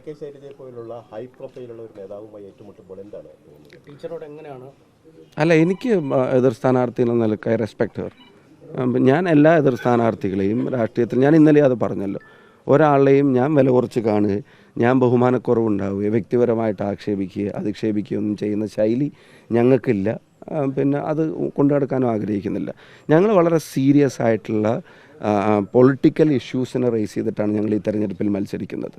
K ശൈലജയെ പോലുള്ള high പ്രൊഫൈലുള്ള ഒരു നേതാവുമായി ഏറ്റുമുട്ടുമ്പോൾ എന്താണ് തോന്നുന്നത്? ടീച്ചറോട് എങ്ങനെയാണ്? അല്ല, എനിക്ക് എതിർ സ്ഥാനാർത്ഥി എന്ന നിലയ്ക്ക് ഐ റെസ്പെക്ട് ഹർ. ഞാൻ എല്ലാ എതിർ സ്ഥാനാർത്ഥികളെയും രാഷ്ട്രീയത്തിൽ ഞാൻ ഇന്നലെ അത് പറഞ്ഞല്ലോ, ഒരാളെയും ഞാൻ വില കുറച്ച് കാണുകയും ഞാൻ ബഹുമാനക്കുറവുണ്ടാവുകയും വ്യക്തിപരമായിട്ട് ആക്ഷേപിക്കുകയോ അധിക്ഷേപിക്കുകയൊന്നും ചെയ്യുന്ന ശൈലി ഞങ്ങൾക്കില്ല. പിന്നെ അത് കൊണ്ടു നടക്കാനും ആഗ്രഹിക്കുന്നില്ല. ഞങ്ങൾ വളരെ സീരിയസ് ആയിട്ടുള്ള പൊളിറ്റിക്കൽ ഇഷ്യൂസിനെ റേസ് ചെയ്തിട്ടാണ് ഞങ്ങൾ ഈ തെരഞ്ഞെടുപ്പിൽ മത്സരിക്കുന്നത്.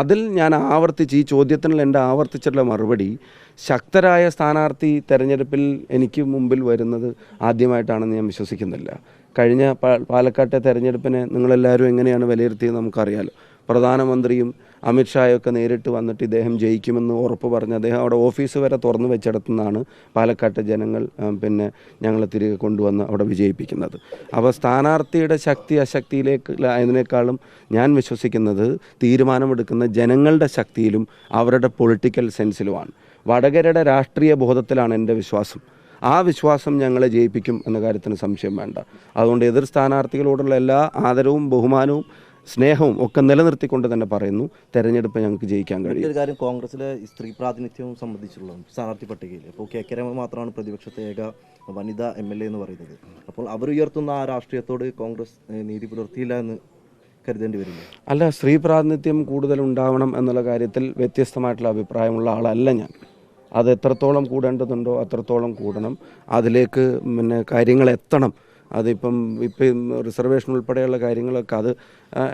അതിൽ ഞാൻ ആവർത്തിച്ച് ഈ ചോദ്യത്തിനുള്ള എൻ്റെ ആവർത്തിച്ചിട്ടുള്ള മറുപടി, ശക്തരായ സ്ഥാനാർത്ഥി തെരഞ്ഞെടുപ്പിൽ എനിക്ക് മുമ്പിൽ വരുന്നത് ആദ്യമായിട്ടാണെന്ന് ഞാൻ വിശ്വസിക്കുന്നില്ല. കഴിഞ്ഞ പാലക്കാട്ടെ തെരഞ്ഞെടുപ്പിനെ നിങ്ങളെല്ലാവരും എങ്ങനെയാണ് വിലയിരുത്തിയത് നമുക്കറിയാലോ. പ്രധാനമന്ത്രിയും അമിത്ഷായൊക്കെ നേരിട്ട് വന്നിട്ട് ഇദ്ദേഹം ജയിക്കുമെന്ന് ഉറപ്പ് പറഞ്ഞ് അദ്ദേഹം അവിടെ ഓഫീസ് വരെ തുറന്നു വെച്ചിടത്തുനിന്നാണ് പാലക്കാട്ടെ ജനങ്ങൾ പിന്നെ ഞങ്ങളെ തിരികെ കൊണ്ടുവന്ന് അവിടെ വിജയിപ്പിക്കുന്നത്. അപ്പോൾ സ്ഥാനാർത്ഥിയുടെ ശക്തി അശക്തിയിലേക്ക് അതിനേക്കാളും ഞാൻ വിശ്വസിക്കുന്നത് തീരുമാനമെടുക്കുന്ന ജനങ്ങളുടെ ശക്തിയിലും അവരുടെ പൊളിറ്റിക്കൽ സെൻസിലുമാണ്. വടകരയുടെ രാഷ്ട്രീയ ബോധത്തിലാണ് എൻ്റെ വിശ്വാസം. ആ വിശ്വാസം ഞങ്ങളെ ജയിപ്പിക്കും എന്ന കാര്യത്തിന് സംശയം വേണ്ട. അതുകൊണ്ട് എതിർ സ്ഥാനാർത്ഥികളോടുള്ള എല്ലാ ആദരവും ബഹുമാനവും സ്നേഹവും ഒക്കെ നിലനിർത്തിക്കൊണ്ട് തന്നെ പറയുന്നു, തെരഞ്ഞെടുപ്പ് ഞങ്ങൾക്ക് ജയിക്കാൻ കഴിയും. ഒരു കാര്യം, കോൺഗ്രസിലെ സ്ത്രീ പ്രാതിനിധ്യവും സംബന്ധിച്ചുള്ള സ്ഥാനാർത്ഥി പട്ടികയിൽ ഇപ്പോൾ കെ രമ മാത്രമാണ് പ്രതിപക്ഷത്തെ ഏക വനിതാ MLA എന്ന് പറയുന്നത്. അപ്പോൾ അവരുയർത്തുന്ന ആ രാഷ്ട്രീയത്തോട് കോൺഗ്രസ് നീതി പുലർത്തിയില്ല എന്ന് കരുതേണ്ടി വരില്ല? അല്ല, സ്ത്രീ പ്രാതിനിധ്യം കൂടുതൽ ഉണ്ടാവണം എന്നുള്ള കാര്യത്തിൽ വ്യത്യസ്തമായിട്ടുള്ള അഭിപ്രായമുള്ള ആളല്ല ഞാൻ. അത് എത്രത്തോളം കൂടേണ്ടതുണ്ടോ അത്രത്തോളം കൂടണം. അതിലേക്ക് പിന്നെ കാര്യങ്ങൾ എത്തണം. അതിപ്പം റിസർവേഷൻ ഉൾപ്പെടെയുള്ള കാര്യങ്ങളൊക്കെ അത്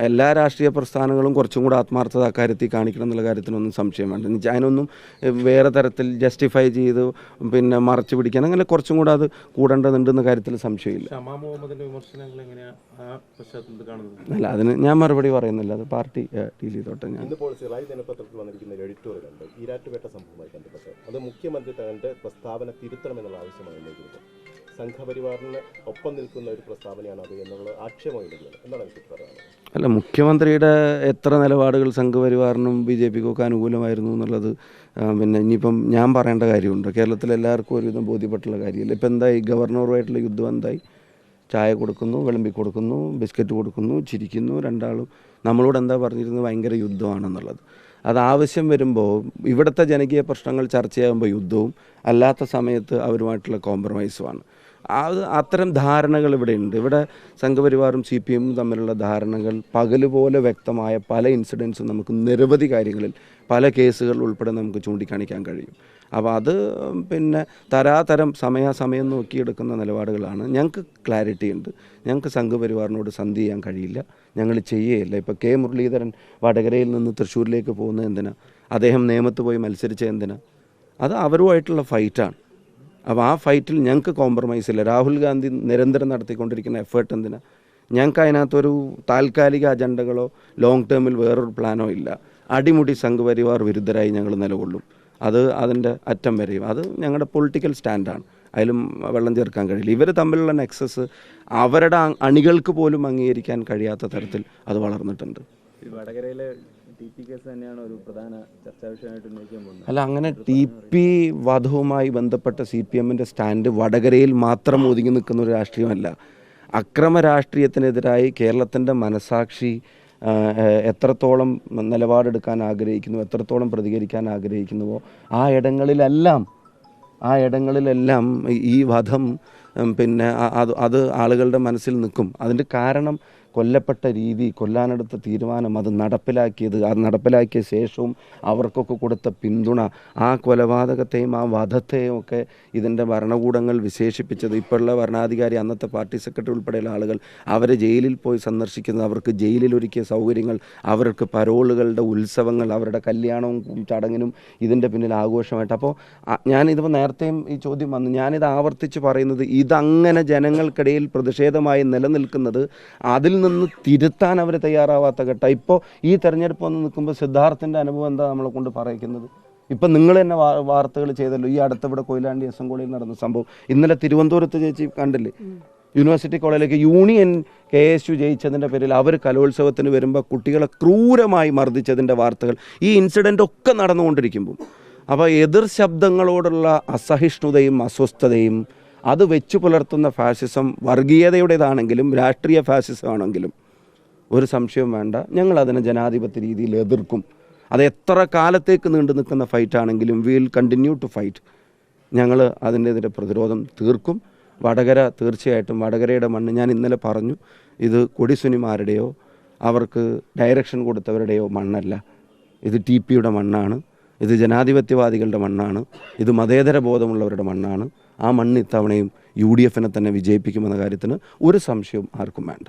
എല്ലാ രാഷ്ട്രീയ പ്രസ്ഥാനങ്ങളും കുറച്ചും കൂടെ ആത്മാർത്ഥത അക്കാര്യത്തിൽ കാണിക്കണം എന്നുള്ള കാര്യത്തിനൊന്നും സംശയം വേണ്ട. അതിനൊന്നും വേറെ തരത്തിൽ ജസ്റ്റിഫൈ ചെയ്ത് പിന്നെ മറച്ചു പിടിക്കാൻ അങ്ങനെ കുറച്ചും കൂടെ അത് കൂടേണ്ടതുണ്ടെന്ന കാര്യത്തിൽ സംശയമില്ല. അല്ല, അതിന് ഞാൻ മറുപടി പറയുന്നില്ല, അത് പാർട്ടി ഡീൽ ചെയ്തോട്ടെ. ഞാൻ ദിനപത്രത്തിൽ വന്നിരിക്കുന്ന എഡിറ്റോറിയൽ ഉണ്ട് ഈരാറ്റുപേട്ട സംഭവവുമായി ബന്ധപ്പെട്ട്. അത് മുഖ്യമന്ത്രി തങ്ങളുടെ പ്രസ്താവന തിരുത്തണമെന്നുള്ള ആവശ്യമാണ് ഉന്നയിക്കുന്നത്. സംഘപരിവാറിന് ഒപ്പം നിൽക്കുന്ന ഒരു പ്രസ്താവനയാണ് അത് എന്നുള്ള ആക്ഷേപമിടുന്നത്. എന്താണ് എനിക്ക് പറയാനുള്ളത്? അല്ല, മുഖ്യമന്ത്രിയുടെ എത്ര നിലപാടുകൾ സംഘപരിവാറിനും BJPക്കും ഒക്കെ അനുകൂലമായിരുന്നു എന്നുള്ളത് പിന്നെ ഇനിയിപ്പം ഞാൻ പറയേണ്ട കാര്യമുണ്ട്. കേരളത്തിൽ എല്ലാവർക്കും ഒരുവിധം ബോധ്യപ്പെട്ടുള്ള കാര്യമില്ല. ഇപ്പം എന്തായി, ഗവർണറുമായിട്ടുള്ള യുദ്ധം എന്തായി? ചായ കൊടുക്കുന്നു, വിളമ്പി കൊടുക്കുന്നു, ബിസ്ക്കറ്റ് കൊടുക്കുന്നു, ചിരിക്കുന്നു. രണ്ടാളും നമ്മളോട് എന്താ പറഞ്ഞിരുന്നത്? ഭയങ്കര യുദ്ധമാണെന്നുള്ളത്. അത് ആവശ്യം വരുമ്പോൾ ഇവിടുത്തെ ജനകീയ പ്രശ്നങ്ങൾ ചർച്ചയാകുമ്പോൾ യുദ്ധവും, അല്ലാത്ത സമയത്ത് അവരുമായിട്ടുള്ള കോംപ്രമൈസുമാണ്. അത് അത്തരം ധാരണകൾ ഇവിടെ ഉണ്ട്. ഇവിടെ സംഘപരിവാറും CPM തമ്മിലുള്ള ധാരണകൾ പകലുപോലെ വ്യക്തമായ പല ഇൻസിഡൻസും നമുക്ക് നിരവധി കാര്യങ്ങളിൽ പല കേസുകൾ ഉൾപ്പെടെ നമുക്ക് ചൂണ്ടിക്കാണിക്കാൻ കഴിയും. അപ്പോൾ അത് പിന്നെ തരാതരം സമയം നോക്കിയെടുക്കുന്ന നിലപാടുകളാണ്. ഞങ്ങൾക്ക് ക്ലാരിറ്റി ഉണ്ട്. ഞങ്ങൾക്ക് സംഘപരിവാറിനോട് സന്ധി ചെയ്യാൻ കഴിയില്ല, ഞങ്ങൾ ചെയ്യുകയില്ല. ഇപ്പോൾ K മുരളീധരൻ വടകരയിൽ നിന്ന് തൃശ്ശൂരിലേക്ക് പോകുന്നത് എന്തിനാ? അദ്ദേഹം നേമത്ത് പോയി മത്സരിച്ച എന്തിനാ? അത് അവരുമായിട്ടുള്ള ഫൈറ്റാണ്. അപ്പോൾ ആ ഫൈറ്റിൽ ഞങ്ങൾക്ക് കോംപ്രമൈസ് ഇല്ല. രാഹുൽ ഗാന്ധി നിരന്തരം നടത്തിക്കൊണ്ടിരിക്കുന്ന എഫേർട്ട് എന്തിനാ? ഞങ്ങൾക്ക് അതിനകത്തൊരു താൽക്കാലിക അജണ്ടകളോ ലോങ് ടേമിൽ വേറൊരു പ്ലാനോ ഇല്ല. അടിമുടി സംഘപരിവാർ വിരുദ്ധരായി ഞങ്ങൾ നിലകൊള്ളും. അത് അതിൻ്റെ അറ്റം വരെയും. അത് ഞങ്ങളുടെ പൊളിറ്റിക്കൽ സ്റ്റാൻഡാണ്. അതിലും വെള്ളം ചേർക്കാൻ കഴിയില്ല. ഇവർ തമ്മിലുള്ള നെക്സസ് അവരുടെ അണികൾക്ക് പോലും അംഗീകരിക്കാൻ കഴിയാത്ത തരത്തിൽ അത് വളർന്നിട്ടുണ്ട്. വടകരയിലെ TP കേസ് തന്നെയാണ് ഒരു പ്രധാന ചർച്ചാ വിഷയമായിട്ട് ഉന്നയിക്കാൻ പോകുന്നത്. അല്ല, അങ്ങനെ TP വധവുമായി ബന്ധപ്പെട്ട CPMൻ്റെ സ്റ്റാൻഡ് വടകരയിൽ മാത്രം ഒതുങ്ങി നിൽക്കുന്ന ഒരു രാഷ്ട്രീയമല്ല. അക്രമ രാഷ്ട്രീയത്തിനെതിരായി കേരളത്തിൻ്റെ മനസാക്ഷി എത്രത്തോളം നിലപാടെടുക്കാൻ ആഗ്രഹിക്കുന്നു, എത്രത്തോളം പ്രതികരിക്കാൻ ആഗ്രഹിക്കുന്നുവോ ആ ഇടങ്ങളിലെല്ലാം ഈ വധം പിന്നെ അത് ആളുകളുടെ മനസ്സിൽ നിൽക്കും. അതിൻ്റെ കാരണം കൊല്ലപ്പെട്ട രീതി, കൊല്ലാനെടുത്ത തീരുമാനം, അത് നടപ്പിലാക്കിയ ശേഷവും അവർക്കൊക്കെ കൊടുത്ത പിന്തുണ, ആ കൊലപാതകത്തെയും ആ വധത്തെയും ഒക്കെ ഇതിൻ്റെ ഭരണകൂടങ്ങൾ വിശേഷിപ്പിച്ചത്, ഇപ്പോഴുള്ള ഭരണാധികാരി അന്നത്തെ പാർട്ടി സെക്രട്ടറി ഉൾപ്പെടെയുള്ള ആളുകൾ അവരെ ജയിലിൽ പോയി സന്ദർശിക്കുന്നത്, അവർക്ക് ജയിലിലൊരുക്കിയ സൗകര്യങ്ങൾ, അവർക്ക് പരോളുകളുടെ ഉത്സവങ്ങൾ, അവരുടെ കല്യാണവും ചടങ്ങിനും ഇതിൻ്റെ പിന്നിൽ ആഘോഷമായിട്ട്. അപ്പോൾ ഞാനിതിപ്പോൾ നേരത്തെയും ഈ ചോദ്യം വന്നു, ഞാനിത് ആവർത്തിച്ച് പറയുന്നത്, ഇതങ്ങനെ ജനങ്ങൾക്കിടയിൽ പ്രതിഷേധമായി നിലനിൽക്കുന്നത് അതിൽ നിന്ന് തിരുത്താൻ അവർ തയ്യാറാവാത്ത ഘട്ടം. ഇപ്പോൾ ഈ തെരഞ്ഞെടുപ്പ് വന്ന് നിൽക്കുമ്പോൾ സിദ്ധാർത്ഥിൻ്റെ അനുഭവം എന്താ നമ്മളെ കൊണ്ട് പറയിക്കുന്നത്? ഇപ്പം നിങ്ങൾ തന്നെ വാർത്തകൾ ചെയ്തല്ലോ. ഈ അടുത്തിവിടെ കൊയിലാണ്ടി SM കോളേജിൽ നടന്ന സംഭവം ഇന്നലെ തിരുവനന്തപുരത്ത് ചേച്ചി കണ്ടില്ലേ? യൂണിവേഴ്സിറ്റി കോളേജിലേക്ക് യൂണിയൻ KSU ജയിച്ചതിൻ്റെ പേരിൽ അവർ കലോത്സവത്തിന് വരുമ്പോൾ കുട്ടികളെ ക്രൂരമായി മർദ്ദിച്ചതിൻ്റെ വാർത്തകൾ ഈ ഇൻസിഡൻ്റ് ഒക്കെ നടന്നുകൊണ്ടിരിക്കുമ്പോൾ, അപ്പോൾ എതിർ ശബ്ദങ്ങളോടുള്ള അസഹിഷ്ണുതയും അസ്വസ്ഥതയും അത് വെച്ചു പുലർത്തുന്ന ഫാഷിസം വർഗീയതയുടേതാണെങ്കിലും രാഷ്ട്രീയ ഫാഷിസം ആണെങ്കിലും ഒരു സംശയവും വേണ്ട, ഞങ്ങൾ അതിനെ ജനാധിപത്യ രീതിയിൽ എതിർക്കും. അത് എത്ര കാലത്തേക്ക് നീണ്ടു നിൽക്കുന്ന ഫൈറ്റാണെങ്കിലും വിൽ കണ്ടിന്യൂ ടു ഫൈറ്റ്. ഞങ്ങൾ അതിനെതിരെ പ്രതിരോധം തീർക്കും. വടകര തീർച്ചയായിട്ടും വടകരയുടെ മണ്ണ്, ഞാൻ ഇന്നലെ പറഞ്ഞു, ഇത് കൊടിസുനിമാരുടെയോ അവർക്ക് ഡയറക്ഷൻ കൊടുത്തവരുടെയോ മണ്ണല്ല. ഇത് TPയുടെ മണ്ണാണ്, ഇത് ജനാധിപത്യവാദികളുടെ മണ്ണാണ്, ഇത് മതേതര ബോധമുള്ളവരുടെ മണ്ണാണ്. ആ മണ്ണ് ഇത്തവണയും UDF തന്നെ വിജയിപ്പിക്കുമെന്ന കാര്യത്തിന് ഒരു സംശയവും ആർക്കും വേണ്ട.